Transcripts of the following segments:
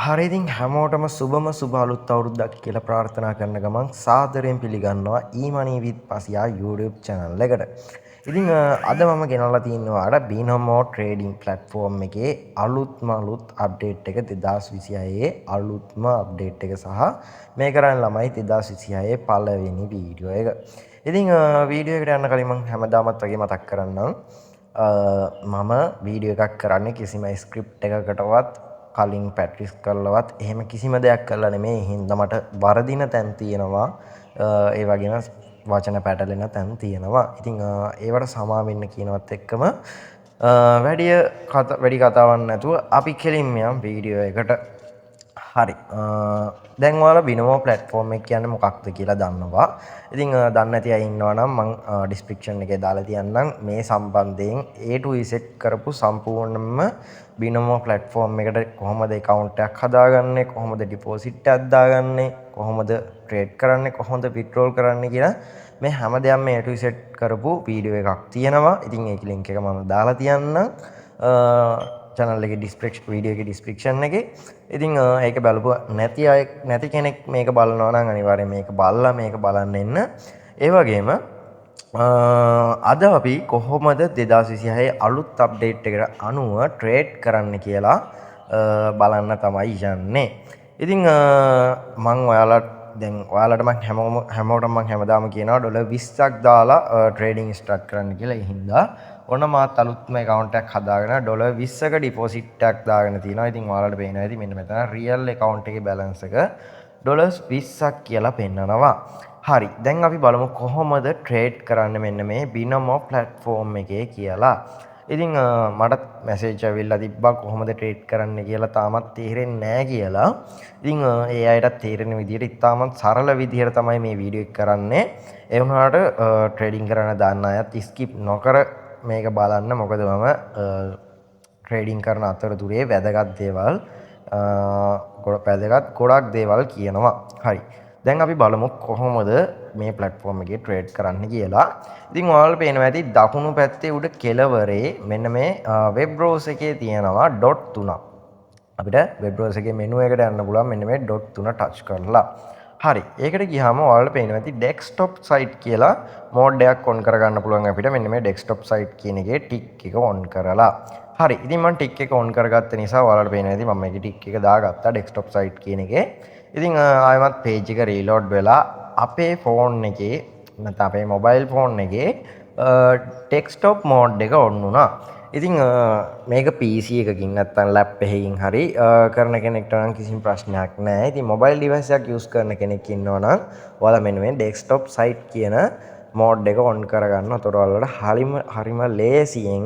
හරි ඉතින් හැමෝටම සුබ අලුත් අවුරුද්දක් කියලා ප්‍රාර්ථනා කරන ගමන් සාදරයෙන් පිළිගන්නවා ඊමනි විත් පසියා YouTube channel එකට. ඉතින් අද මම ගෙනල්ලා තියෙනවා බිනොමෝ ට්‍රේඩින් ප්ලැට්ෆෝම් එකේ අලුත්ම අප්ඩේට් එක 2026 අලුත්ම අප්ඩේට් එක සහ මේ කරන්න ළමයි 2026 පළවෙනි වීඩියෝ එක. ඉතින් වීඩියෝ එකට යන්න කලින් මම හැමදාමත් වගේ මතක් කරන්නම් මම වීඩියෝ එකක් කරන්නේ කිසිම ස්ක්‍රිප්ට් එකකටවත් කලින් පැට්‍රිස් කරලවත් එහෙම කිසිම දෙයක් කරලා නෙමෙයි. හින්දා මට වරදින තැන් තියෙනවා. ඒ වගේම වචන පැටලෙන තැන් තියෙනවා. ඉතින් ඒවට සමා වෙන්න කියනවත් එක්කම වැඩි කතාවක් නැතුව අපි කෙලින්ම යම් වීඩියෝ එකට. හරි. දැන් ඔයාලා බිනෝමෝ ප්ලැට්ෆෝම් එක කියන්නේ මොකක්ද කියලා දන්නවා. ඉතින් දන්නේ නැති අය ඉන්නවා නම් මම ඩිස්ක්‍රිප්ෂන් එකේ දාලා තියන්නම් මේ සම්බන්ධයෙන් A to Z කරපු සම්පූර්ණම බිනෝමෝ ප්ලැට්ෆෝම් එකට කොහොමද account එකක් හදාගන්නේ, කොහොමද ඩිපොසිට් එකක් දාගන්නේ, කොහොමද ට්‍රේඩ් කරන්නේ, කොහොමද විත්ඩ්‍රෝල් කරන්නේ කියලා මේ හැම දෙයක්ම A to Z කරපු වීඩියෝ එකක් තියෙනවා. ඉතින් ඒක link එක මම දාලා තියන්නම්. channel එකේ වීඩියෝ එකේ description එකේ. ඉතින් ඒක බලපුවා නැති කෙනෙක් මේක බලනවා නම් අනිවාර්යයෙන් මේක බලලා මේක බලන්න එන්න. ඒ වගේම අද අපි කොහොමද 2026 අලුත් අප්ඩේට් එකට අනුව ට්‍රේඩ් කරන්න කියලා බලන්න තමයි යන්නේ. ඉතින් මම ඔයාලට මම හැමෝටම මම හැමදාම කියනවා ඩොලර් 20ක් දාලා ට්‍රේඩින් ස්ටාර්ට් කරන්න කියලා. ඒ හින්දා ඔන්න මාත් අලුත්ම account එකක් හදාගෙන ඩොලර් 20ක ඩිපොසිට් එකක් දාගෙන තිනවා. ඉතින් ඔයාලට පේනවා ඇති මෙන්න මෙතන රියල් account එකේ balance එක ඩොලර් 20ක් කියලා පෙන්නනවා. හරි. දැන් අපි බලමු කොහොමද ට්‍රේඩ් කරන්න මෙන්න මේ බිනෝමෝ platform එකේ කියලා. ඉතින් මට මැසේජ් ඇවිල්ලා තිබ්බා කොහොමද ට්‍රේඩ් කරන්න කියලා තාමත් තේරෙන්නේ නැහැ කියලා. ඉතින් ඒ අයටත් තේරෙන විදිහට ඉතාමත් සරල විදිහට තමයි මේ වීඩියෝ එක කරන්නේ. ඒ වුණාට ට්‍රේඩින් කරන්න දාන්න අයත් ස්කිප් නොකර මේක බලන්න. මොකද මම ට්‍රේඩින් කරන අතරතුරේ වැදගත් දේවල් ගොඩක් දේවල් කියනවා. හරි. දැන් අපි බලමු කොහොමද මේ platform එකේ ට්‍රේඩ් කරන්න කියලා. ඉතින් ඔයාලට පේනවා ඇති දකුණු පැත්තේ උඩ කෙළවරේ මෙන්න මේ web browser එකේ තියෙනවා ඩොට් 3ක්. අපිට web browser එකේ menu එකට යන්න පුළුවන් මෙන්න මේ ඩොට් 3 touch කරලා. හරි. ඒකට ගියාම ඔයාලට පේනවා ඇති desktop site කියලා mode එකක් on කරගන්න පුළුවන් අපිට. මෙන්න මේ desktop site කියන එකේ tick එක on කරලා. හරි. ඉතින් මම tick එක on කරගත්ත නිසා ඔයාලට පේනවා ඇති මම මේකේ tick එක දාගත්තා desktop site කියන එකේ. ඉතින් ආයෙමත් page එක reload වෙලා අපේ phone එකේ නැත්නම් අපේ mobile phone එකේ desktop mode එක on වුණා. ඉතින් මේක PC එකකින් නැත්නම් ලැප් එකකින් හරි කරන කෙනෙක්ට නම් කිසිම ප්‍රශ්නයක් නැහැ. ඉතින් mobile device එකක් use කරන කෙනෙක් ඉන්නවා නම් ඔයාලා මෙන්න මේ desktop site කියන mode එක on කරගන්න. එතකොට ඔයාලට හරිම ලේසියෙන්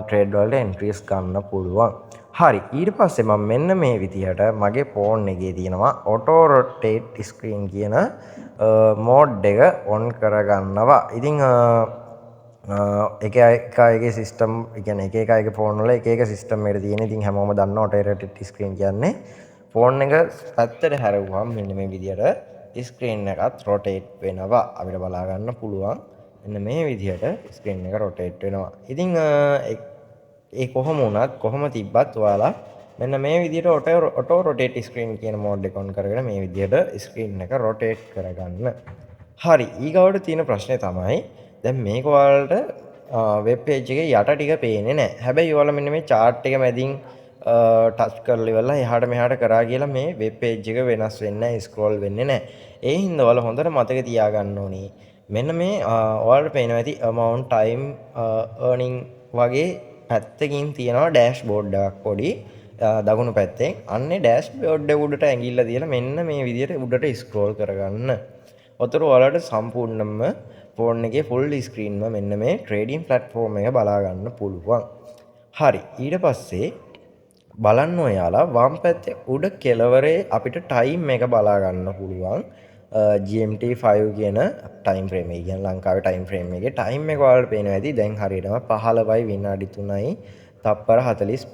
trade වලට entries ගන්න පුළුවන්. හරි. ඊට පස්සේ මම මෙන්න මේ විදිහට මගේ phone එකේ තියෙනවා auto rotate screen කියන mode එක on කරගන්නවා. ඉතින් එක අයගේ සිස්ටම් කියන්නේ එක අයගේ ෆෝන් වල එක සිස්ටම් එකට තියෙන. ඉතින් හැමෝම දන්නවා auto rotate screen කියන්නේ ෆෝන් එක පැත්තට හැරෙවුවම මෙන්න මේ විදිහට ස්ක්‍රීන් එකත් rotate වෙනවා. අපිට බලා ගන්න පුළුවන් මෙන්න මේ විදිහට ස්ක්‍රීන් එක rotate වෙනවා. ඉතින් ඒ කොහොම තිබ්බත් ඔයාලා මෙන්න මේ විදිහට auto rotate screen කියන mode එක on කරගෙන මේ විදිහට ස්ක්‍රීන් එක rotate කරගන්න. හරි. ඊගවට තියෙන ප්‍රශ්නේ තමයි දැන් මේක ඔයාලට වෙබ් පේජ් එකේ යට ටික පේන්නේ නැහැ. හැබැයි ඔයාලා මෙන්න මේ chart එක මැදින් ටච් කරලා ඉවරලා එහාට මෙහාට කරා කියලා මේ වෙබ් පේජ් එක වෙනස් වෙන්නේ නැහැ, ස්ක්‍රෝල් වෙන්නේ නැහැ. ඒ හින්දා ඔයාලා හොඳට මතක තියාගන්න ඕනේ. මෙන්න මේ ඔයාලට පේනවා ඇති amount time earning වගේ පැත්තකින් තියෙනවා ඩෑෂ්බෝඩ් එකක් පොඩි දකුණු පැත්තෙන්. අන්නේ ඩෑෂ්බෝඩ් එක උඩට ඇඟිල්ල තියලා මෙන්න මේ විදිහට උඩට ස්ක්‍රෝල් කරගන්න. ඔතන ඔයාලට සම්පූර්ණයෙන්ම ෆෝන් එකේ ෆුල් ස්ක්‍රීන්ම මෙන්න මේ ට්‍රේඩින් ප්ලැට්ෆෝම් එක බලා ගන්න පුළුවන්. හරි. ඊට පස්සේ බලන්න ඔයාලා වම් පැත්තේ උඩ කෙළවරේ අපිට ටයිම් එක බලා ගන්න පුළුවන්. GMT 5 කියන ටයිම් ෆ්‍රේම් එක කියන්නේ ලංකාවේ ටයිම් ෆ්‍රේම් එකේ ටයිම් එක ඔයාලට පේනවා ඇති. දැන් හරියටම 15යි විනාඩි 3යි තප්පර 45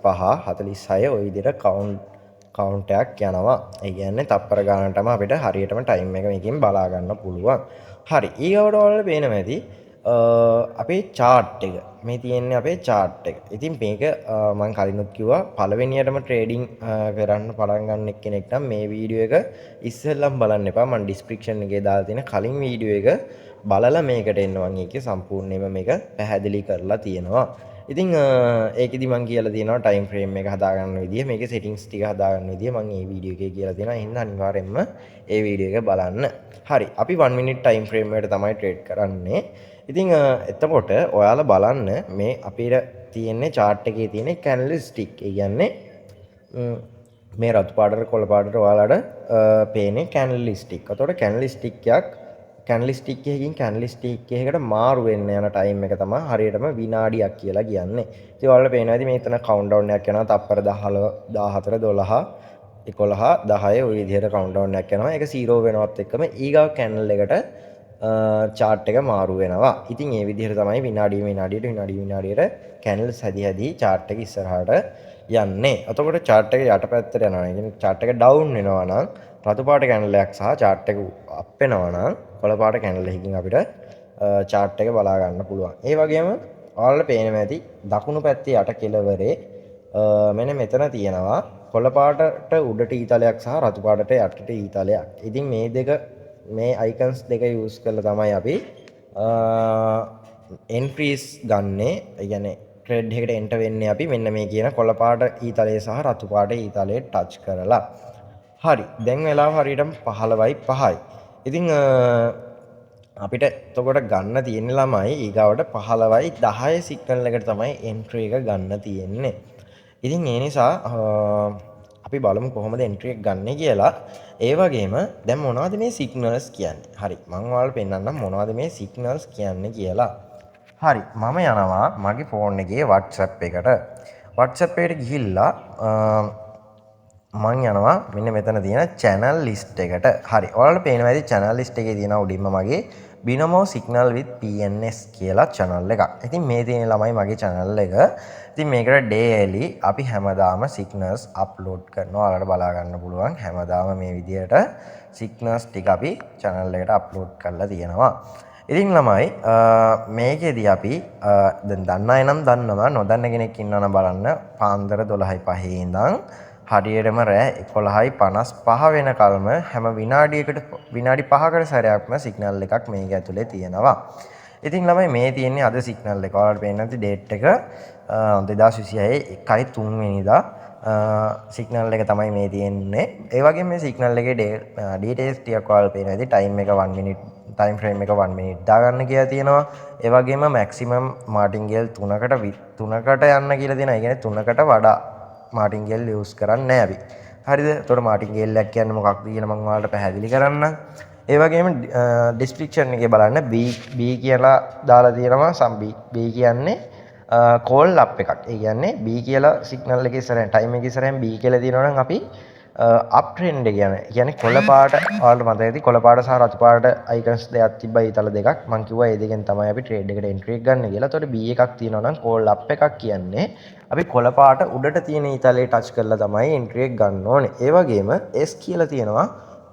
46 ওই විදිහට කවුන්ට් එකක් යනවා. ඒ කියන්නේ තප්පර ගානටම අපිට හරියටම ටයිම් එක මේකෙන් බලා ගන්න පුළුවන්. හරි. ඊගොඩ ඔයාලට පේනවා ඇති අපේ chart එක මේ තියෙන්නේ අපේ chart එක. ඉතින් මේක මම කලිනුත් කිව්වා පළවෙනියටම ට්‍රේඩින් කරන්න පටන් ගන්න කෙනෙක් නම් මේ වීඩියෝ එක ඉස්සෙල්ලම බලන්න එපා. මම ඩිස්ක්‍රිප්ෂන් එකේ දාලා තියෙන කලින් වීඩියෝ එක බලලා මේකට එන්න මම ඒකේ සම්පූර්ණයෙන්ම මේක පැහැදිලි කරලා තියෙනවා. ඉතින් ඒකෙදි මම කියලා තියෙනවා ටයිම් ෆ්‍රේම් එක හදාගන්න විදිය, මේකේ සෙටින්ග්ස් ටික හදාගන්න විදිය මම මේ වීඩියෝ එකේ කියලා තියෙනවා. එහෙනම් අනිවාර්යයෙන්ම ඒ වීඩියෝ එක බලන්න. හරි. අපි 1 minute time frame එකට තමයි ට්‍රේඩ් කරන්නේ. ඉතින් එතකොට ඔයාලා බලන්න මේ අපිට තියෙන්නේ chart එකේ තියෙන candlestick. ඒ කියන්නේ මේ රතු පාටට කොළ පාටට ඔයාලට පේන්නේ candlestick. එතකොට candlestick එකකින් candlestick එකකට මාරු වෙන්න යන ටයිම් එක තමයි හරියටම විනාඩියක් කියලා කියන්නේ. ඉතින් ඔයාලට පේනවා ඇති මේ එතන countdown එකක් යනවා. තප්පර 14 12 11 10 ඔය විදිහට countdown එකක් යනවා. ඒක 0 වෙනවත් එක්කම ඊගාව candle එකට chart එක මාරු වෙනවා. ඉතින් මේ විදිහට තමයි විනාඩියට candles හැදී chart එක ඉස්සරහට යන්නේ. එතකොට chart එක යටපැත්තට යනවා. ඒ කියන්නේ chart එක down වෙනවා නම් රතු පාට candle එකක් සහ chart එක up වෙනවා නම් කොළ පාට candle එකකින් අපිට chart එක බලා ගන්න පුළුවන්. ඒ වගේම ඔයාලට පේනවා ඇති දකුණු පැත්තේ යට කෙළවරේ මෙන්න මෙතන තියෙනවා කොළ පාටට උඩට ඊතලයක් සහ රතු පාටට යටට ඊතලයක්. ඉතින් මේ icons දෙක use කරලා තමයි අපි entries ගන්නෙ. ඒ කියන්නේ trade එකකට enter වෙන්නේ අපි මෙන්න මේ කියන කොළ පාට ඊතලයේ සහ රතු පාට ඊතලයේ touch කරලා. හරි. දැන් වෙලාව හරියටම 15:05යි. ඉතින් අපිට එතකොට ගන්න තියෙන ළමයි ඊගාවට 15:10 සිග්නල් එකට තමයි entry එක ගන්න තියෙන්නේ. ඉතින් ඒ නිසා අපි බලමු කොහොමද entry එක ගන්න කියලා. ඒ වගේම දැන් මොනවද මේ signals කියන්නේ? හරි. මම ඔයාලට පෙන්නන්නම් මොනවද මේ signals කියන්නේ කියලා. හරි. මම යනවා මගේ ෆෝන් එකේ WhatsApp එකට. WhatsApp එකට ගිහිල්ලා මම යනවා මෙන්න මෙතන තියෙන channel list එකට. හරි. ඔයාලට පේනවා ඇති channel list එකේ තියෙන උඩින්ම මගේ Binomo Signal with PNS කියලා channel එකක්. ඉතින් මේ තියෙන ළමයි මගේ channel එක. ඉතින් මේකට daily අපි හැමදාම signals upload කරනවා. ඔයාලට බලා ගන්න පුළුවන්. හැමදාම මේ විදිහට signals ටික අපි channel එකට upload කරලා තියෙනවා. ඉතින් ළමයි මේකෙදී අපි දැන් දන්න අය නම් දන්නවා, නොදන්න කෙනෙක් ඉන්නවා නම් බලන්න පාන්දර 12:05 ඉඳන් හරියටම රෑ 11:55 වෙනකල්ම හැම විනාඩි 5කට සැරයක්ම සිග්නල් එකක් මේක ඇතුලේ තියෙනවා. ඉතින් ළමයි මේ තියෙන්නේ අද සිග්නල් එක. ඔයාලට පේන්නේ නැති ඩේට් එක 2026 1/3 වෙනිදා සිග්නල් එක තමයි මේ තියෙන්නේ. ඒ වගේම මේ සිග්නල් එකේ ඩීටේල්ස් ටිකක් ඔයාලට පේනවා. ඉතින් ටයිම් එක 1 minute time frame එක 1 minute දාගන්න කියලා තියෙනවා. ඒ වගේම maximum martingale 3කට යන්න කියලා තියෙනවා. ඒ කියන්නේ 3කට වඩා martingale use කරන්නේ නැහැ අපි. හරිද? එතකොට martingale එකක් කියන්නේ මොකක්ද කියලා මම ඔයාලට පැහැදිලි කරන්නම්. ඒ වගේම description එකේ බලන්න B කියලා දාලා තියෙනවා. B කියන්නේ call up එකක්. ඒ කියන්නේ B කියලා signal එකේ ඉස්සරහින් time එකේ ඉස්සරහින් B කියලා තියෙනවා නම් අපි up trend එක කියන්නේ කොළ පාට ඔයාලට මතක ඇති කොළ පාට සහ රතු පාට icons දෙකක් තිබ්බයි ඊතල දෙකක්. මම කිව්වා ඒ දෙකෙන් තමයි අපි trade එකට entry එක ගන්න කියලා. එතකොට B එකක් තියෙනවා නම් call up එකක් කියන්නේ අපි කොළ පාට උඩට තියෙන ඊතලේ touch කරලා තමයි entry එක ගන්න ඕනේ. ඒ වගේම S කියලා තියෙනවා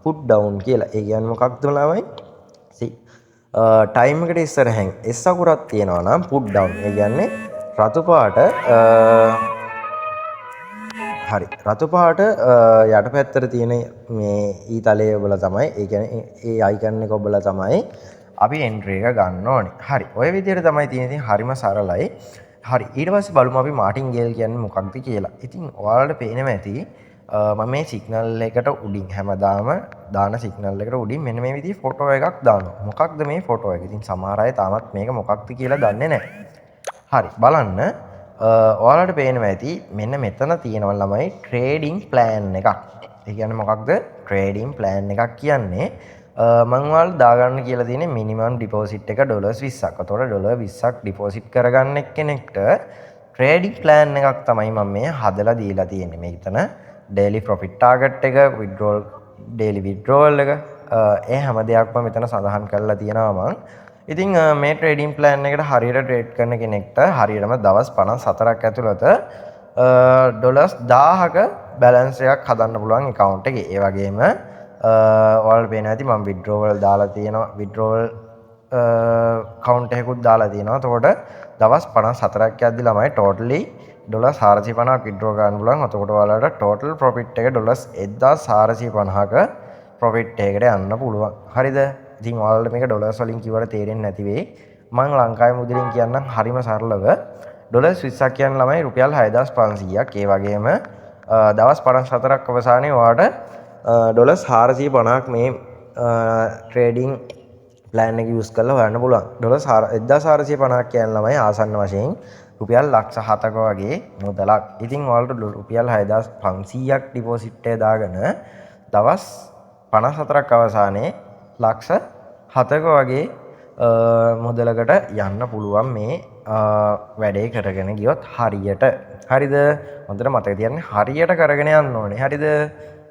put down කියලා. ඒ කියන්නේ මොකක්ද ළමයි? time එකට ඉස්සරහින් S අකුරක් තියෙනවා නම් put down. ඒ කියන්නේ රතු පාට හරි රතු පාට යටපැත්තට තියෙන මේ ඊතලය ඔබලා තමයි ඒ කියන්නේ ඒ අයිකන් එක ඔබලා තමයි අපි එන්ට්‍රි එක ගන්න ඕනේ. හරි. ඔය විදිහට තමයි තියෙන්නේ. හරිම සරලයි. හරි. ඊට පස්සේ බලමු අපි මාටින්ගේල් කියන්නේ මොකක්ද කියලා. ඉතින් ඔයාලට පේනවා ඇති මම මේ සිග්නල් එකට උඩින් හැමදාම දාන සිග්නල් එකට උඩින් මෙන්න මේ විදිහේ ෆොටෝ එකක් දානවා. මොකක්ද මේ ෆොටෝ එක? ඉතින් සමහර අය තාමත් මේක මොකක්ද කියලා දන්නේ නැහැ. හරි. බලන්න ඔයාලට පේනවා ඇති මෙන්න මෙතන තියෙනවා ළමයි ට්‍රේඩින් ප්ලෑන් එකක්. ඒ කියන්නේ මොකක්ද? ට්‍රේඩින් ප්ලෑන් එකක් කියන්නේ මම ඔයාලට දාගන්න කියලා තියෙන්නේ මිනිමම් ඩිපොසිට් එක $20ක්. එතකොට $20ක් ඩිපොසිට් කරගන්න එක්කෙනෙක්ට ට්‍රේඩින් ප්ලෑන් එකක් තමයි මම මේ හදලා දීලා තියෙන්නේ. මේකතන daily profit target එක, withdrawal daily withdrawal එක ඒ හැම දෙයක්ම මෙතන සඳහන් කරලා තියෙනවා මම. ඉතින් මේ ට්‍රේඩින් ප්ලෑන් එකට හරියට ට්‍රේඩ් කරන කෙනෙක්ට හරියටම දවස් 54ක් ඇතුළත $1000ක බැලන්ස් එකක් හදන්න පුළුවන් account එකේ. ඒ වගේම ඔයාලට පේනවා ඇති මම withdrawal දාලා තියෙනවා. withdrawal කවුන්ට් එකකුත් දාලා තියෙනවා. එතකොට දවස් 54ක් යද්දි ළමයි ටෝටලි ඩොලර්ස් 450ක් විත්ඩ්‍රෝ ගන්න පුළුවන්. එතකොට ඔයාලට ටෝටල් ප්‍රොෆිට් එක ඩොලර්ස් 1450ක ප්‍රොෆිට් එකකට යන්න පුළුවන්. හරිද? ඉතින් ඔයාලට මේක ඩොලර්ස් වලින් කිව්වට තේරෙන්නේ නැති වෙයි. මම ලංකාවේ මුදලින් කියන්නම් හරිම සරලව. ඩොලර්ස් 20ක් කියන ළමයි රුපියල් 6500ක්. ඒ වගේම දවස් 54ක් අවසානයේ ඔයාලට ඩොලර්ස් 450ක් මේ ට්‍රේඩින් ප්ලෑන් එක යූස් කරලා හොයන්න පුළුවන්. ඩොලර්ස් 1450ක් කියන ළමයි ආසන්න වශයෙන් රුපියල් ලක්ෂ 7ක වගේ මුදලක්. ඉතින් ඔයාලට රුපියල් 6500ක් ඩිපොසිට් එක දාගෙන දවස් 54ක් අවසානයේ ලක්ෂ 7ක වගේ මුදලකට යන්න පුළුවන් මේ වැඩේ කරගෙන ගියොත් හරියට. හරිද? හොඳට මතක තියාගන්න හරියට කරගෙන යන්න ඕනේ. හරිද?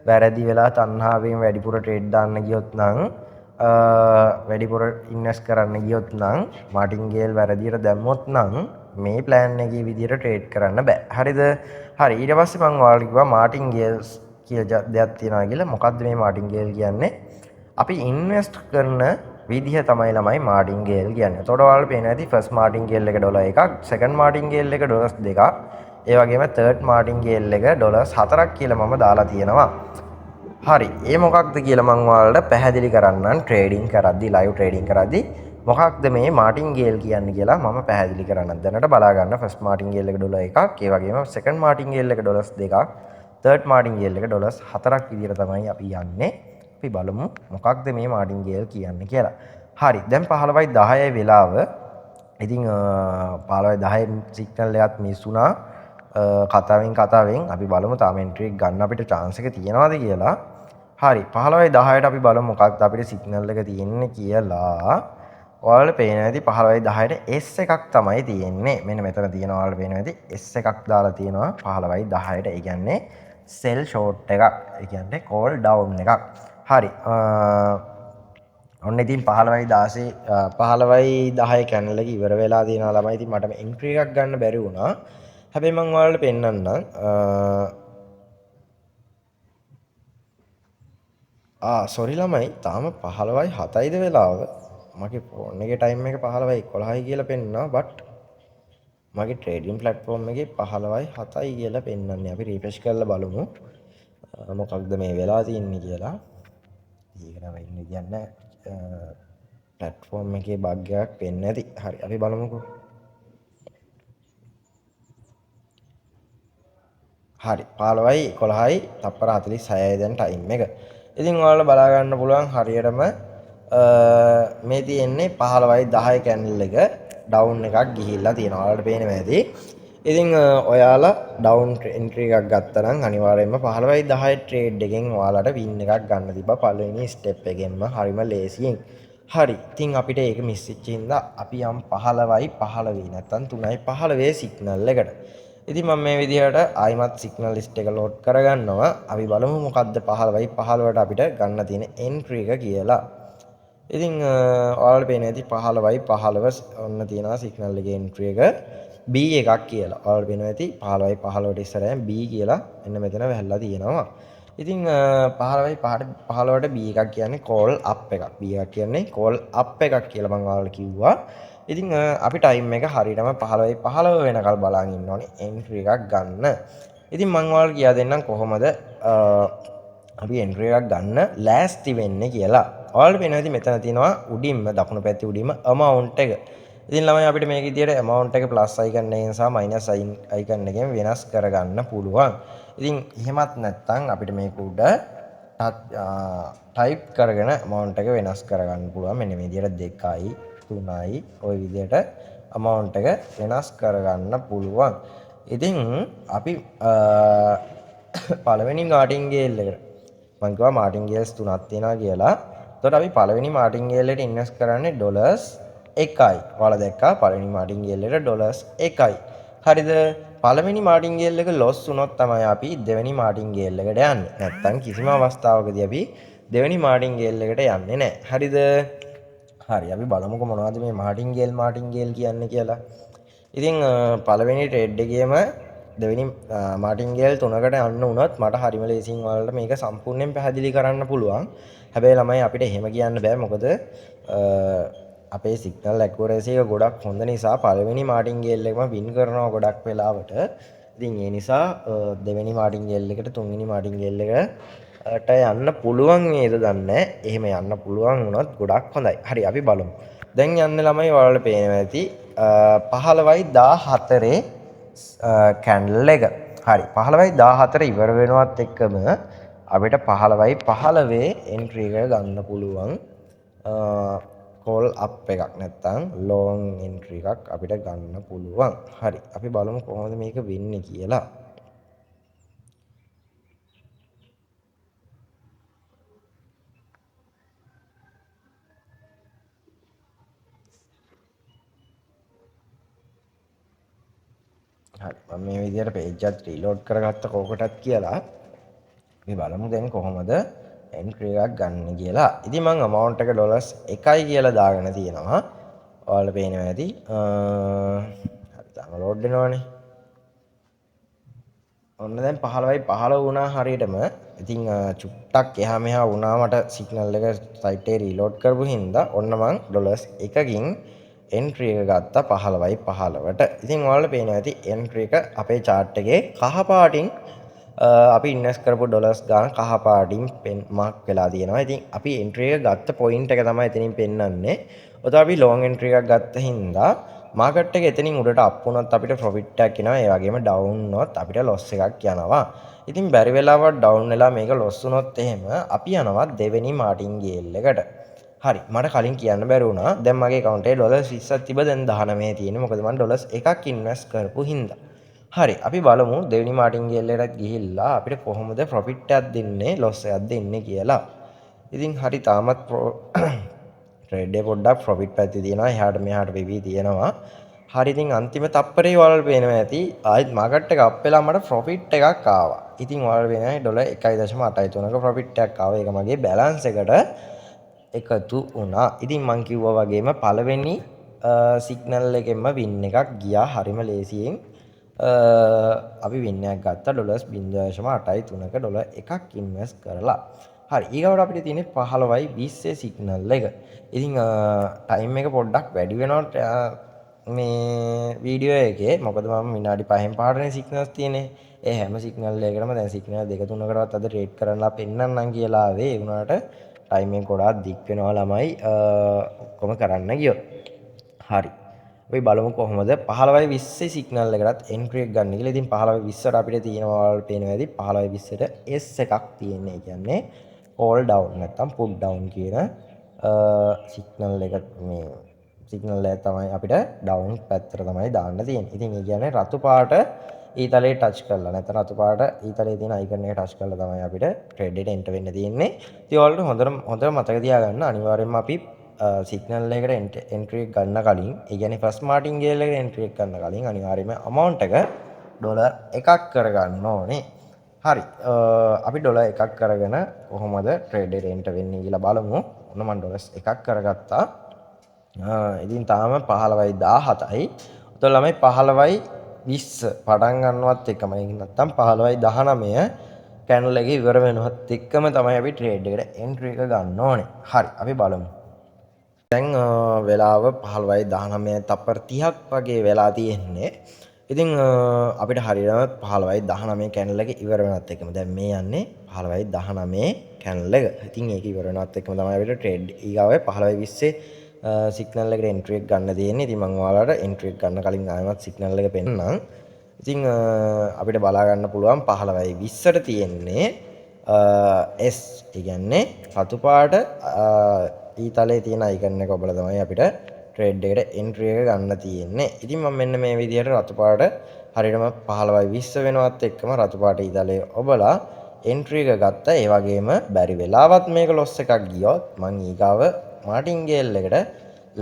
වැරදි වෙලා තණ්හාවෙන් වැඩිපුර ට්‍රේඩ් දාන්න ගියොත් නම් වැඩිපුර ඉන්වෙස්ට් කරන්න ගියොත් නම් මාටින්ගේල් වැරදියට දැම්මොත් නම් මේ ප්ලෑන් එකේ විදිහට ට්‍රේඩ් කරන්න බෑ. හරිද? හරි. ඊට පස්සේ මම ඔයාලට කිව්වා මාටින්ගේල්ස් කියලා දෙයක් තියෙනවා කියලා. මොකද්ද මේ මාටින්ගේල් කියන්නේ? අපි ඉන්වෙස්ට් කරන විදිහ තමයි ළමයි මාටින්ගේල් කියන්නේ. එතකොට ඔයාලට පේනවා ඇති ෆස්ට් මාටින්ගේල් එක ඩොලර් 1ක්, සෙකන්ඩ් මාටින්ගේල් එක ඩොලර්ස් 2ක්, ඒ වගේම තර්ඩ් මාටින්ගේල් එක ඩොලර්ස් 4ක් කියලා මම දාලා තියෙනවා. හරි. ඒ මොකක්ද කියලා මම ඔයාලට පැහැදිලි කරන්නම් ට්‍රේඩින් කරද්දි, ලයිව් ට්‍රේඩින් කරද්දි මොකක්ද මේ මාටින්ගේල් කියන්නේ කියලා මම පැහැදිලි කරන්නම්. දැනට බලා ගන්න ෆස්ට් මාටින්ගේල් එක ඩොලර් 1ක්, ඒ වගේම සෙකන්ඩ් මාටින්ගේල් එක ඩොලර්ස් 2ක්, තර්ඩ් මාටින්ගේල් එක ඩොලර්ස් 4ක් විදිහට තමයි අපි යන්නේ. අපි බලමු මොකක්ද මේ මාටින්ගේල් කියන්නේ කියලා. හරි. දැන් 15:10 වෙලාව. ඉතින් 15:10 සිග්නල් එකත් මිස් වුණා. කතාවෙන් අපි බලමු තාම එන්ට්‍රි එක ගන්න අපිට chance එක තියෙනවද කියලා. හරි 15:10ට අපි බලමු මොකක්ද අපිට සිග්නල් එක තියෙන්නේ කියලා. ඔයාලට පේනවා ඇති 15:10ට S එකක් තමයි තියෙන්නේ. මෙන්න මෙතන තියෙනවා ඔයාලට පේනවා ඇති S එකක් දාලා තියෙනවා 15:10ට. ඒ කියන්නේ sell short එකක්. ඒ කියන්නේ call down එකක්. හරි. ඔන්න ඉතින් 15:10 කැනල් එක ඉවර වෙලා තියෙනවා ළමයි. ඉතින් මට එන්ට්‍රි එකක් ගන්න බැරි වුණා. හැබැයි මම ඔයාලට පෙන්නන්නම්. සොරි ළමයි තාම 15:07යිද වෙලාව. මගේ ෆෝන් එකේ ටයිම් එක 15:11යි කියලා පෙන්නවා. බට් මගේ ට්‍රේඩින් ප්ලැට්ෆෝම් එකේ 15:07යි කියලා පෙන්වන්නේ. අපි රිෆ්‍රෙෂ් කරලා බලමු මොකක්ද මේ වෙලා තියෙන්නේ කියලා. ඒක නම් වෙන්නේ විදියක් නැහැ. ප්ලැට්ෆෝම් එකේ බග් එකක් වෙන්නේ නැති. හරි අපි බලමුකෝ. හරි 15:11යි තප්පර 46යි දැන් ටයිම් එක. ඉතින් ඔයාලා බලා ගන්න පුළුවන් හරියටම මේ තියෙන්නේ 15:10 කැන්ඩල් එක ඩවුන් එකක් ගිහිල්ලා තියෙනවා. ඔයාලට පේනවා ඇති. ඉතින් ඔයාලා ඩවුන් එන්ට්‍රි එකක් ගත්තා නම් අනිවාර්යයෙන්ම 15:10 ට්‍රේඩ් එකෙන් ඔයාලට වින් එකක් ගන්න තිබ්බා පළවෙනි ස්ටෙප් එකෙන්ම හරිම ලේසියෙන්. හරි. ඉතින් අපිට ඒක මිස් වෙච්ච හින්දා අපි යම් 15:15 නැත්තම් 3:15 සිග්නල් එකට. ඉතින් මම මේ විදිහට ආයිමත් සිග්නල් ලිස්ට් එක ලෝඩ් කරගන්නවා. අපි බලමු මොකද්ද 15:15ට අපිට ගන්න තියෙන එන්ට්‍රි එක කියලා. ඉතින් ඔයාලට පේන ඇති 15:15 ඔන්න තියෙනවා සිග්නල් එකේ එන්ට්‍රි එක B එකක් කියලා. ඔයාලට පේනවා ඇති 15:15ට ඉස්සරහින් B කියලා එන්න මෙතන වැහලා තියෙනවා. ඉතින් 15:15ට B එකක් කියන්නේ call up එකක්. B එකක් කියන්නේ call up එකක් කියලා මම ඔයාලට කිව්වා. ඉතින් අපි ටයිම් එක හරියටම 15:15 වෙනකල් බලන් ඉන්න ඕනේ එන්ට්‍රි එකක් ගන්න. ඉතින් මම ඔයාලට කියා දෙන්නම් කොහොමද අපි එන්ට්‍රි එකක් ගන්න ලෑස්ති වෙන්නේ කියලා. ඔයාලට පේනවා ඉතින් මෙතන තියෙනවා උඩින්ම දකුණු පැත්තේ උඩින්ම amount එක. ඉතින් ළමයි අපිට මේක විදියට amount එක plus icon එකෙන් සහ minus icon එකෙන් වෙනස් කරගන්න පුළුවන්. ඉතින් එහෙමත් නැත්නම් අපිට මේක උඩ type කරගෙන amount එක වෙනස් කරගන්න පුළුවන්. මෙන්න මේ විදියට 2යි 3යි ওই විදියට amount එක වෙනස් කරගන්න පුළුවන්. ඉතින් අපි පළවෙනි මාටින්ගේල් එකට මම කිව්වා මාටින්ගේල්ස් 3ක් තියෙනවා කියලා. එතකොට අපි පළවෙනි මාටින්ගේල් එකට ඉන්වෙස්ට් කරන්නේ ඩොලර්ස් 1යි. ඔයාලා දැක්කා පළවෙනි මාටින්ගේල් එකට ඩොලර්ස් 1යි. හරිද? පළවෙනි මාටින්ගේල් එක ලොස් වුණොත් තමයි අපි දෙවෙනි මාටින්ගේල් එකට යන්නේ. නැත්තම් කිසිම අවස්ථාවකදී අපි දෙවෙනි මාටින්ගේල් එකට යන්නේ නැහැ. හරිද? හරි අපි බලමුකෝ මොනවද මේ මාටින්ගේල් කියන්නේ කියලා. ඉතින් පළවෙනි ට්‍රේඩ් එකේම දෙවෙනි මාටින්ගේල් 3කට යන්න උනත් මට හරිම ලේසියෙන් ඔයාලට මේක සම්පූර්ණයෙන් පැහැදිලි කරන්න පුළුවන්. හැබැයි ළමයි අපිට එහෙම කියන්න බෑ. මොකද අපේ සිග්නල් ඇකුරසි එක ගොඩක් හොඳ නිසා පළවෙනි මාටින්ගේල් එකම වින් කරනවා ගොඩක් වෙලාවට. ඉතින් ඒ නිසා දෙවෙනි මාටින්ගේල් එකට තුන්වෙනි මාටින්ගේල් එකට යන්න පුළුවන් වේද දන්නේ නැහැ. එහෙම යන්න පුළුවන් වුණොත් ගොඩක් හොඳයි. හරි අපි බලමු. දැන් යන්න ළමයි ඔයාලට පේනවා ඇති 15:14 කැන්ඩල් එක. හරි 15:14 ඉවර වෙනවත් එක්කම අපිට 15:15 එන්ට්‍රි එක ගන්න පුළුවන්. කෝල් අප් එකක් නැත්තම් ලොං එන්ට්‍රි එකක් අපිට ගන්න පුළුවන්. හරි අපි බලමු කොහොමද මේක වෙන්නේ කියලා. හරි මම මේ විදිහට page එකත් reload කරගත්ත කෝකටත් කියලා අපි බලමු දැන් කොහොමද එන්ට්‍රි එකක් ගන්න කියලා. ඉතින් මම amount එක ඩොලර්ස් 1යි කියලා දාගෙන තියෙනවා. ඔයාලට පේනවා ඇති. හරි තාම load වෙනවනේ. ඔන්න දැන් 15:15 වුණා හරියටම. ඉතින් චුට්ටක් එහා මෙහා වුණා මට සිග්නල් එක සයිට් එකේ රීලෝඩ් කරපු හින්දා ඔන්න මං ඩොලර්ස් 1කින් එන්ට්‍රි එක ගත්තා 15:15ට. ඉතින් ඔයාලට පේනවා ඇති එන්ට්‍රි එක අපේ chart එකේ කහ පාටින් අපි ඉන්වෙස්ට් කරපු ඩොලර්ස් ගාන කහ පාටින් මාක් වෙලා තියෙනවා. ඉතින් අපි එන්ට්‍රි එක ගත්ත පොයින්ට් එක තමයි එතනින් පෙන්වන්නේ. ඔතන අපි ලොං එන්ට්‍රි එකක් ගත්ත හින්දා මාකට් එක එතනින් උඩට අප් වුණොත් අපිට ප්‍රොෆිට් එකක් එනවා. ඒ වගේම ඩවුන් වුණොත් අපිට ලොස් එකක් යනවා. ඉතින් බැරි වෙලාවට ඩවුන් වෙලා මේක ලොස් වුණොත් එහෙම අපි යනවා දෙවෙනි මාටින්ගේල් එකට. හරි මට කලින් කියන්න බැරි වුණා. දැන් මගේ account එකේ ඩොලර් 20ක් තිබ්බ දැන් 19 තියෙන්නේ. මොකද මම ඩොලර්ස් 1ක් ඉන්වෙස්ට් කරපු හින්දා. හරි අපි බලමු දෙවෙනි මාටින්ගේල් එකට ගිහිල්ලා අපිට කොහොමද ප්‍රොෆිට් එකක් දෙන්නේ ලොස් එකක් දෙන්නේ කියලා. ඉතින් හරි තාමත් ට්‍රේඩ් එක පොඩ්ඩක් ප්‍රොෆිට් පැත්තේ තියෙනවා. එහාට මෙහාට වෙවි තියෙනවා. හරි ඉතින් අන්තිම තප්පරේ ඔයාලට පේනවා ඇති ආයෙත් මාකට් එක අප් වෙලා මට ප්‍රොෆිට් එකක් ආවා. ඉතින් ඔයාලට පේනවා ඩොලර් 1.83ක ප්‍රොෆිට් එකක් ආවා. ඒක මගේ බැලන්ස් එකට එකතු වුණා. ඉතින් මං කිව්වා වගේම පළවෙනි සිග්නල් එකෙන්ම වින් එකක් ගියා හරිම ලේසියෙන්. අපි වින් එකක් ගත්තා ඩොලර්ස් 0.83ක ඩොලර් එකක් ඉන්වෙස්ට් කරලා. හරි ඊගවට අපිට තියෙන්නේ 15:20 සිග්නල් එක. ඉතින් ටයිම් එක පොඩ්ඩක් වැඩි වෙනවා මේ වීඩියෝ එකේ. මොකද මම විනාඩි 5න් 5ටනේ සිග්නල්ස් තියෙන්නේ. ඒ හැම සිග්නල් එකකටම දැන් සිග්නල් 2-3කටවත් අද ට්‍රේඩ් කරන්නලා පෙන්නන්නම් කියලා ආවේ. ඒ වුණාට ටයිම් එක ගොඩාක් දික් වෙනවා ළමයි ඔක්කොම කරන්න ගියොත්. හරි අපි බලමු කොහොමද 15:20 සිග්නල් එකටත් එන්ට්‍රි එක ගන්න කියලා. ඉතින් 15:20ට අපිට තියෙනවා ඔයාලට පේනවා ඇති 15:20ට S එකක් තියෙන්නේ. ඒ කියන්නේ call down නැත්තම් put down කියන සිග්නල් එක මේ සිග්නල් එක තමයි අපිට down පැත්තට තමයි දාන්න තියෙන්නේ. ඉතින් ඒ කියන්නේ රතු පාට ඊතලේ ටච් කරලා නැත්නම් රතු පාට ඊතලේ තියෙන අයිකන් එක ටච් කරලා තමයි අපිට ට්‍රේඩ් එකට එන්ටර් වෙන්න තියෙන්නේ. ඉතින් ඔයාලට හොඳට මතක තියාගන්න අනිවාර්යයෙන්ම අපි සිග්නල් එකට එන්ට්‍රි එක ගන්න කලින් ඒ කියන්නේ ෆස්ට් මාටින්ගේල් එකට එන්ට්‍රි එක ගන්න කලින් අනිවාර්යයෙන්ම amount එක ඩොලර් 1ක් කරගන්න ඕනේ. හරි අපි ඩොලර් 1ක් කරගෙන කොහොමද ට්‍රේඩ් එකට එන්ටර් වෙන්නේ කියලා බලමු. ඔන්න මම ඩොලර්ස් 1ක් කරගත්තා. ඉතින් තාම 15:17යි. උතන ළමයි 15:20 පටන් ගන්නවත් එකම නැත්තම් 15:19 කැන්ඩල් එක ඉවර වෙනවත් එක්කම තමයි අපි ට්‍රේඩ් එකට එන්ට්‍රි එක ගන්න ඕනේ. හරි අපි බලමු. දැන් වෙලාව 15:19 තප්පර 30ක් වගේ වෙලා තියෙන්නේ. ඉතින් අපිට හරියටම 15:19 කැන්ඩල් එක ඉවර වෙනවත් එක්කම දැන් මේ යන්නේ 15:19 කැන්ඩල් එක. ඉතින් ඒක ඉවර වෙනවත් එක්කම තමයි අපිට ට්‍රේඩ් ඊගාවේ 15:20 සිග්නල් එකට එන්ට්‍රි එක ගන්න තියෙන්නේ. ඉතින් මම ඔයාලට එන්ට්‍රි එක ගන්න කලින් ආයෙමත් සිග්නල් එක පෙන්නන්නම්. ඉතින් අපිට බලා ගන්න පුළුවන් 15:20ට තියෙන්නේ S ඒ කියන්නේ රතු පාට ඊතලයේ තියෙන අයිකන් එක ඔබලා තමයි අපිට ට්‍රේඩ් එකට එන්ට්‍රි එක ගන්න තියෙන්නේ. ඉතින් මම මෙන්න මේ විදිහට රතු පාට හරියටම 15:20 වෙනවත් එක්කම රතු පාට ඊතලයේ ඔබලා එන්ට්‍රි එක ගත්තා. ඒ වගේම බැරි වෙලාවත් මේක ලොස් එකක් ගියොත් මං ඊගාව මාටින්ගේල් එකට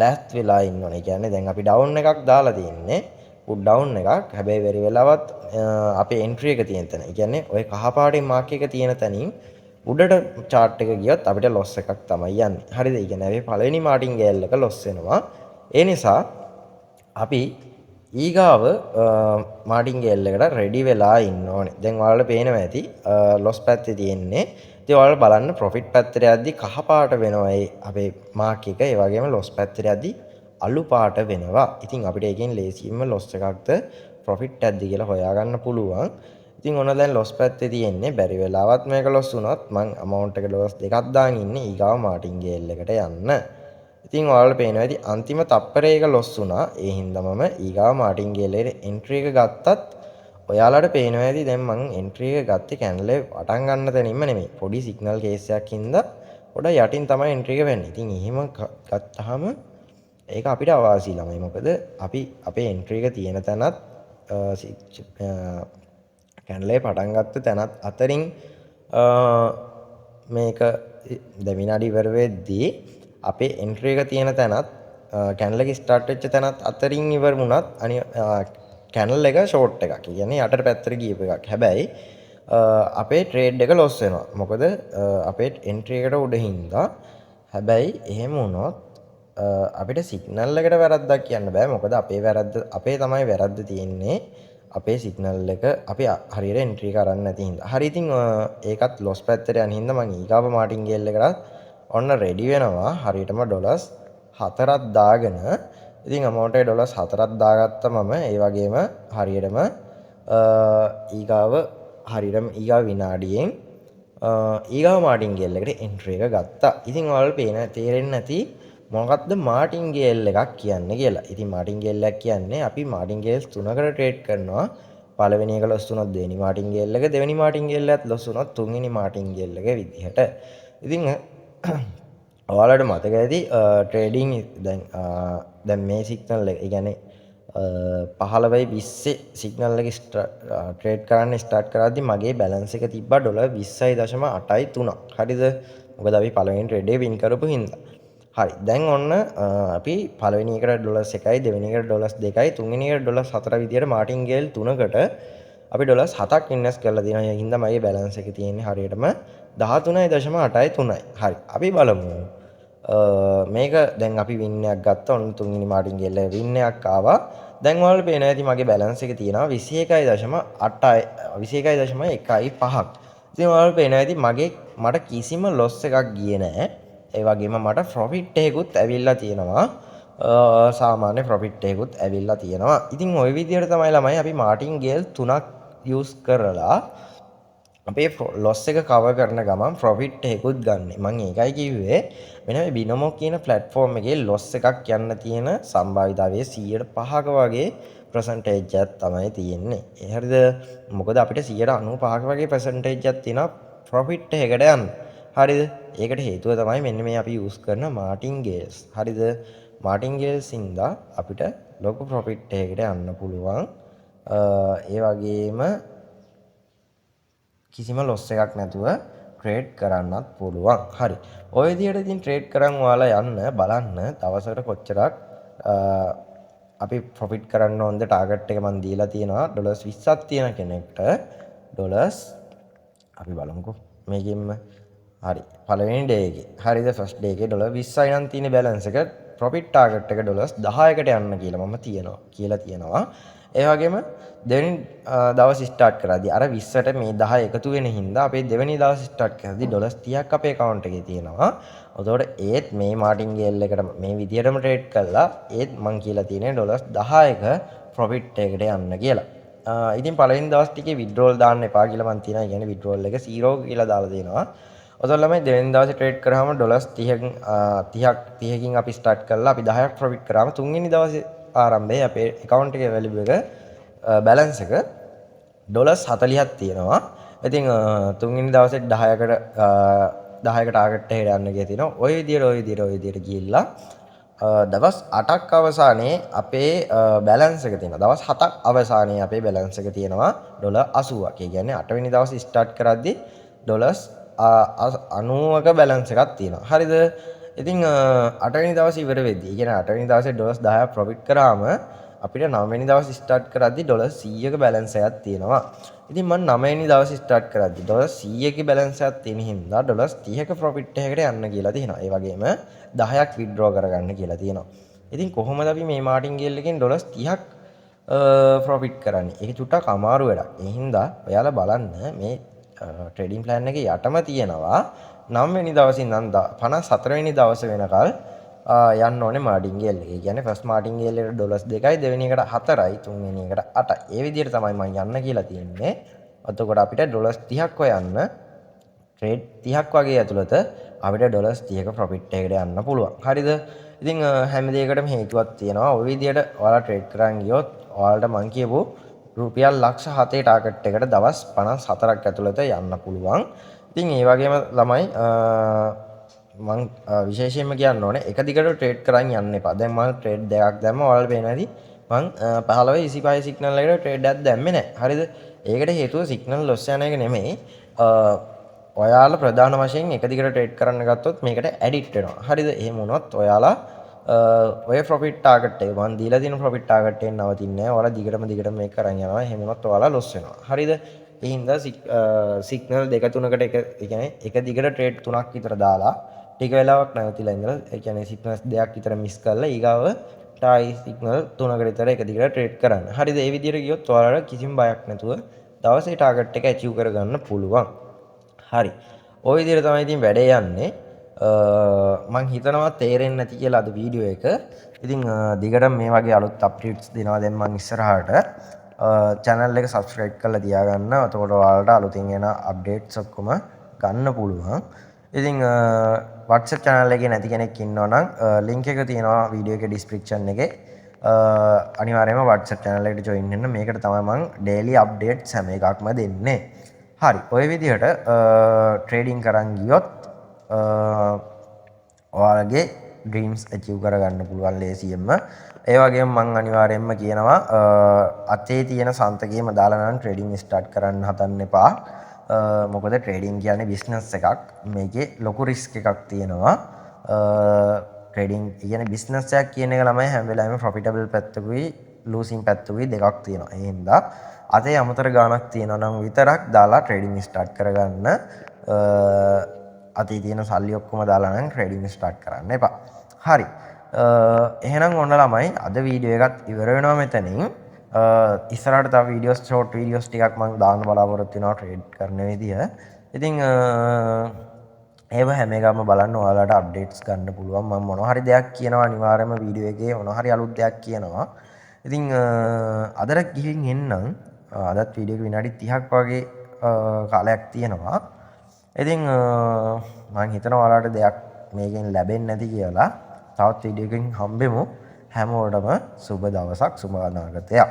ලෑස්ති වෙලා ඉන්න ඕනේ. ඒ කියන්නේ දැන් අපි ඩවුන් එකක් දාලා තියෙන්නේ. පුට් ඩවුන් එකක්. හැබැයි බැරි වෙලාවත් අපේ එන්ට්‍රි එක තියෙන තැන. ඒ කියන්නේ ওই කහ පාටින් මාක් එක තියෙන තැනින් උඩට chart එක ගියොත් අපිට loss එකක් තමයි යන්නේ. හරිද? ඒ කියන්නේ අපි පළවෙනි මාටින්ගේල් එක loss වෙනවා. ඒ නිසා අපි ඊගාව මාටින්ගේල් එකට රෙඩි වෙලා ඉන්න ඕනේ. දැන් ඔයාලට පේනවා ඇති loss පැත්තේ තියෙන්නේ. ඉතින් ඔයාලා බලන්න profit පැත්තට යද්දි කහ පාට වෙනවා ඒ අපේ මාක් එක. ඒ වගේම loss පැත්තට යද්දි අලු පාට වෙනවා. ඉතින් අපිට ඒකෙන් ලේසියෙන්ම loss එකක්ද profit එකක්ද කියලා හොයාගන්න පුළුවන්. ඉතින් ඔන්න දැන් loss පැත්තේ තියෙන්නේ බැරි වෙලාවත් මේක loss වුණොත් මං amount එක dollars දෙකක් දාන් ඉන්නේ ඊගාව martingale එකට යන්න. ඉතින් ඔයාලට පේනවා ඇති අන්තිම තප්පරේ එක loss වුණා. ඒ හින්දා මම ඊගාව martingale එකට entry එක ගත්තත් ඔයාලට පේනවා ඇති දැන් මං entry එක ගත්තේ candle එක පටන් ගන්න තැනින්ම නෙමෙයි. පොඩි signal case එකක් හින්දා පොඩ යටින් තමයි entry එක වෙන්නේ. ඉතින් එහෙම ගත්තාම ඒක අපිට අවාසි ළමයි. මොකද අපි අපේ entry එක තියෙන තැනත් කැන්ඩල් එක පටන් ගත්ත තැනත් අතරින් මේක දැන් විනාඩි ඉවර වෙද්දී අපේ entry එක තියෙන තැනත් කැන්ඩල් එක ස්ටාර්ට් වෙච්ච තැනත් අතරින් ඉවර වුණත් කැන්ඩල් එක ෂෝට් එකක්. කියන්නේ යටට පැත්තට ගියපු එකක්. හැබැයි අපේ ට්‍රේඩ් එක ලොස් වෙනවා. මොකද අපේ entry එකට උඩ හින්දා. හැබැයි එහෙම වුණොත් අපිට සිග්නල් එකට වැරද්දක් කියන්න බෑ. මොකද අපේ තමයි වැරද්ද තියෙන්නේ. අපේ සිග්නල් එක අපි හරියට entry එක අරන් නැති හින්දා. හරි ඉතින් ඒකත් loss පැත්තට යන හින්දා මම ඊගාව martingale එකකට ඔන්න ready වෙනවා. හරියටම dollars 4ක් දාගෙන ඉතින් amount එක dollars 4ක් දාගත්තා මම. ඒ වගේම හරියටම ඊගාව විනාඩියෙන් ඊගාව martingale එකට entry එක ගත්තා. ඉතින් ඔයාලට තේරෙන්නේ නැති මොකක්ද martingale එකක් කියන්නේ කියලා. ඉතින් martingale එකක් කියන්නේ අපි martingales 3කට ට්‍රේඩ් කරනවා. පළවෙනි එක loss වුණොත් දෙවෙනි martingale එක, දෙවෙනි martingale එකත් loss වුණොත් තුන්වෙනි martingale එක විදිහට. ඉතින් ඔයාලට මතක ඇති ට්‍රේඩින් දැන් මේ සිග්නල් එක, ඒ කියන්නේ 15:20 සිග්නල් එක ට්‍රේඩ් කරන්න ස්ටාර්ට් කරද්දි මගේ බැලන්ස් එක තිබ්බා $20.83. හරිද? මොකද අපි පළවෙනි ට්‍රේඩ් එක වින් කරපු හින්දා. හරි දැන් ඔන්න අපි පළවෙනි එකට $1යි, දෙවෙනි එකට $2යි, තුන්වෙනි එකට $4 විදියට martingale 3කට අපි $7ක් ඉන්වෙස්ට් කරලා තියෙනවා. ඒ හින්දා මගේ බැලන්ස් එක තියෙන්නේ හරියටම 13.83යි. හරි අපි බලමු. මේක දැන් අපි වින් එකක් ගත්තා. ඔන්න තුන්වෙනි martingale එක වින් එකක් ආවා. දැන් ඔයාලට පේනවා ඇති මගේ බැලන්ස් එක තියෙනවා 21.15ක්. ඉතින් ඔයාලට පේනවා ඇති මට කිසිම loss එකක් ගියේ නැහැ. ඒ වගේම මට profit එකකුත් ඇවිල්ලා තියෙනවා. සාමාන්‍ය profit එකකුත් ඇවිල්ලා තියෙනවා. ඉතින් ওই විදිහට තමයි ළමයි අපි martingale 3ක් use කරලා අපේ loss එක cover කරන ගමන් profit එකකුත් ගන්න. මම ඒකයි කිව්වේ මෙන්න මේ binomo කියන platform එකේ loss එකක් යන්න තියෙන සම්භාවිතාවය 105ක වගේ percentage එකක් තමයි තියෙන්නේ. ඒ හරිද? මොකද අපිට 95ක වගේ percentage එකක් තියෙනවා profit එකකට යන්න. හරිද? ඒකට හේතුව තමයි මෙන්න මේ අපි use කරන martingales. හරිද? martingales ඉඳලා අපිට ලොකු profit එකකට යන්න පුළුවන්. ඒ වගේම කිසිම loss එකක් නැතුව ට්‍රේඩ් කරන්නත් පුළුවන්. හරි. ඔය විදිහට ඉතින් ට්‍රේඩ් කරන් ඔයාලා යන්න බලන්න දවසකට කොච්චරක් අපි ප්‍රොෆිට් කරන්න ඕනද ටාගට් එක මම දීලා තියෙනවා $20ක් තියෙන කෙනෙක්ට ඩොලර්ස් අපි බලමුකෝ මේකෙන්ම හරි පළවෙනි ඩේ එකේ හරිද ෆස්ට් ඩේ එකේ $20යි නම් තියෙන බැලන්ස් එක ප්‍රොෆිට් ටාගට් එක $10කට යන්න කියලා මම තියෙනවා ඒ වගේම දෙවෙනි දවස් ස්ටාර්ට් කරද්දී අර 20ට මේ 10 එකතු වෙන හින්දා අපේ දෙවෙනි දවස් ස්ටාර්ට් කරද්දී $30ක් අපේ account එකේ තියෙනවා. එතකොට ඒත් මේ martingale එකට මේ විදියටම ට්‍රේඩ් කළා ඒත් මං කියලා තියෙන්නේ $10ක profit එකකට යන්න කියලා. ඉතින් පළවෙනි දවස් ටිකේ withdrawal දාන්න එපා කියලා මං තියෙනවා. කියන්නේ withdrawal එක 0 කියලා දාලා දෙනවා. ඔතන ළමයි දෙවෙනි දවසේ ට්‍රේඩ් කරාම $30කින් අපි ස්ටාර්ට් කළා. අපි 10ක් profit කරාම තුන්වෙනි දවසේ ආරම්භයේ අපේ account එකේ value එක balance එක $40ක් තියෙනවා. ඉතින් තුන්වෙනි දවසේ 10කට ටාගට් එකට යන්න ගිය තියෙනවා. ඔය විදියට ගිහිල්ලා දවස් 8ක් අවසානයේ අපේ balance එක තියෙනවා. දවස් 7ක් අවසානයේ අපේ balance එක තියෙනවා $80ක්. ඒ කියන්නේ 8 වෙනි දවසේ start කරද්දී $90ක balance එකක් තියෙනවා. හරිද? ඉතින් 8 වෙනි දවසේ ඉවර වෙද්දී, ඒ කියන්නේ 8 වෙනි දවසේ $10ක් profit කරාම අපිට 9 වෙනි දවසේ ස්ටාර්ට් කරද්දී $100ක බැලන්ස් එකක් තියෙනවා. ඉතින් මම 9 වෙනි දවසේ ස්ටාර්ට් කරද්දී $100ක බැලන්ස් එකක් තියෙන හින්දා $30ක ප්‍රොෆිට් එකකට යන්න කියලා තියෙනවා. ඒ වගේම 10ක් විත්ඩ්‍රෝ කරගන්න කියලා තියෙනවා. ඉතින් කොහොමද අපි මේ martingale එකෙන් $30ක් ප්‍රොෆිට් කරන්නේ? ඒක චුට්ටක් අමාරු වැඩක්. ඒ හින්දා ඔයාලා බලන්න මේ ට්‍රේඩින් ප්ලෑන් එකේ යටම තියෙනවා 9 වෙනි දවසේ ඉඳන් 54 වෙනි දවස වෙනකල් යන්න ඕනේ මාටින්ගේල් එක. ඒ කියන්නේ ෆස්ට් මාටින්ගේල් එකට ඩොලර්ස් 2යි දෙවෙනි එකට 4යි තුන්වෙනි එකට 8යි. ඒ විදිහට තමයි මම යන්න කියලා තියෙන්නේ. එතකොට අපිට ඩොලර්ස් 30ක් හොයන්න ට්‍රේඩ් 30ක් වගේ ඇතුළත අපිට ඩොලර්ස් 30ක ප්‍රොෆිට් එකකට යන්න පුළුවන්. හරිද? ඉතින් හැම දෙයකටම හේතුවක් තියෙනවා. ওই විදිහට ඔයාලා ට්‍රේඩ් කරන් ගියොත් ඔයාලට මං කියපු රුපියල් ලක්ෂ 7 ටාගට් එකට දවස් 54ක් ඇතුළත යන්න පුළුවන්. ඉතින් ඒ වගේම ළමයි මං විශේෂයෙන්ම කියන්න ඕනේ එක දිගට ට්‍රේඩ් කරන් යන්න එපා. දැන් මම ට්‍රේඩ් දෙකක් දැම්මා. ඔයාලට පේනවා ඇති මං 15-25 සිග්නල් එකට ට්‍රේඩ් එකක් දැම්මේ නැහැ. හරිද? ඒකට හේතුව සිග්නල් ලොස් යන එක නෙමෙයි. ඔයාලා ප්‍රධාන වශයෙන් එක දිගට ට්‍රේඩ් කරන්න ගත්තොත් මේකට ඇඩික්ට් වෙනවා. හරිද? එහෙම වුණොත් ඔයාලා ඔය ප්‍රොෆිට් ටාගට් එක මම දීලා තියෙන ප්‍රොෆිට් ටාගට් එක නවතින්නේ නැහැ. ඔයාලා දිගටම මේක කරන් යනවා. එහෙම වුණොත් ඔයාලා ලොස් වෙනවා. හරිද? ඒ හින්දා සිග්නල් දෙක තුනකට එක ඒ කියන්නේ එක දිගට ට්‍රේඩ් තුනක් විතර දාලා ටික වෙලාවක් නැවතිලා ඉඳලා ඒ කියන්නේ සිග්නල්ස් දෙකක් විතර මිස් කරලා ඊගාව ටයි සිග්නල් තුනකට විතර එක දිගට ට්‍රේඩ් කරන්න. හරිද? ඒ විදිහට ගියොත් ඔයාලට කිසිම බයක් නැතුව දවසේ ටාගට් එක ඇචීව් කරගන්න පුළුවන්. හරි. ওই විදිහට තමයි ඉතින් වැඩේ යන්නේ. මං හිතනවා තේරෙන්නේ නැති කියලා අද වීඩියෝ එක. ඉතින් දිගටම මේ වගේ අලුත් අප්ඩේට්ස් දෙනවා දැන් මං ඉස්සරහට. channel එක subscribe කරලා තියාගන්න. එතකොට ඔයාලට අලුතින් එන අප්ඩේට්ස් ඔක්කොම ගන්න පුළුවන්. ඉතින් WhatsApp channel එකේ නැති කෙනෙක් ඉන්නවා නම් link එක තියෙනවා වීඩියෝ එකේ description එකේ. අනිවාර්යයෙන්ම WhatsApp channel එකට join වෙන්න. මේකට තමයි මං daily updates හැම එකක්ම දෙන්නේ. හරි. ඔය විදිහට ට්‍රේඩින් කරන් ගියොත් ඔයාලගේ ඩ්‍රීම්ස් අචීව් කරගන්න පුළුවන් ලේසියෙන්ම. ඒ වගේම මම අනිවාර්යයෙන්ම කියනවා අතේ තියෙන සන්තකේම දාලා නම් ට්‍රේඩින් ස්ටාර්ට් කරන්න හදන්න එපා. මොකද ට්‍රේඩින් කියන්නේ බිස්නස් එකක්. මේකේ ලොකු රිස්ක් එකක් තියෙනවා. ට්‍රේඩින් කියන්නේ බිස්නස් එකක් කියන එක ළමයි හැම වෙලාවෙම ප්‍රොෆිටබල් පැත්තකුයි ලූසින් පැත්තකුයි දෙකක් තියෙනවා. ඒ හින්දා අතේ අමතර ගාණක් තියෙනවා නම් විතරක් දාලා ට්‍රේඩින් ස්ටාර්ට් කරගන්න. අතේ තියෙන සල්ලි ඔක්කොම දාලා නම් ට්‍රේඩින් ස්ටාර්ට් කරන්න එපා. හරි. එහෙනම් ඔන්න ළමයි අද වීඩියෝ එකත් ඉවර වෙනවා මෙතනින්. ඉස්සරහට තව වීඩියෝස් ෂෝට් වීඩියෝස් ටිකක් මම දාන්න බලාපොරොත්තු වෙනවා ට්‍රේඩ් කරන විදිය. ඉතින් ඒව හැම එකම බලන්න ඔයාලට අප්ඩේට්ස් ගන්න පුළුවන්. මම මොනවා හරි දෙයක් කියනවා අනිවාර්යයෙන්ම වීඩියෝ එකේ මොනවා හරි අලුත් දෙයක් කියනවා. ඉතින් අදට ගිහින් එන්නම්. අදත් වීඩියෝ එක විනාඩි 30ක් වගේ කාලයක් තියෙනවා. ඉතින් මම හිතනවා ඔයාලට දෙයක් මේකෙන් ලැබෙන්නේ නැති කියලා. තවත් වීඩියෝ එකකින් හම්බෙමු. හැමෝටම සුබ දවසක් සුබ අනාගතයක්.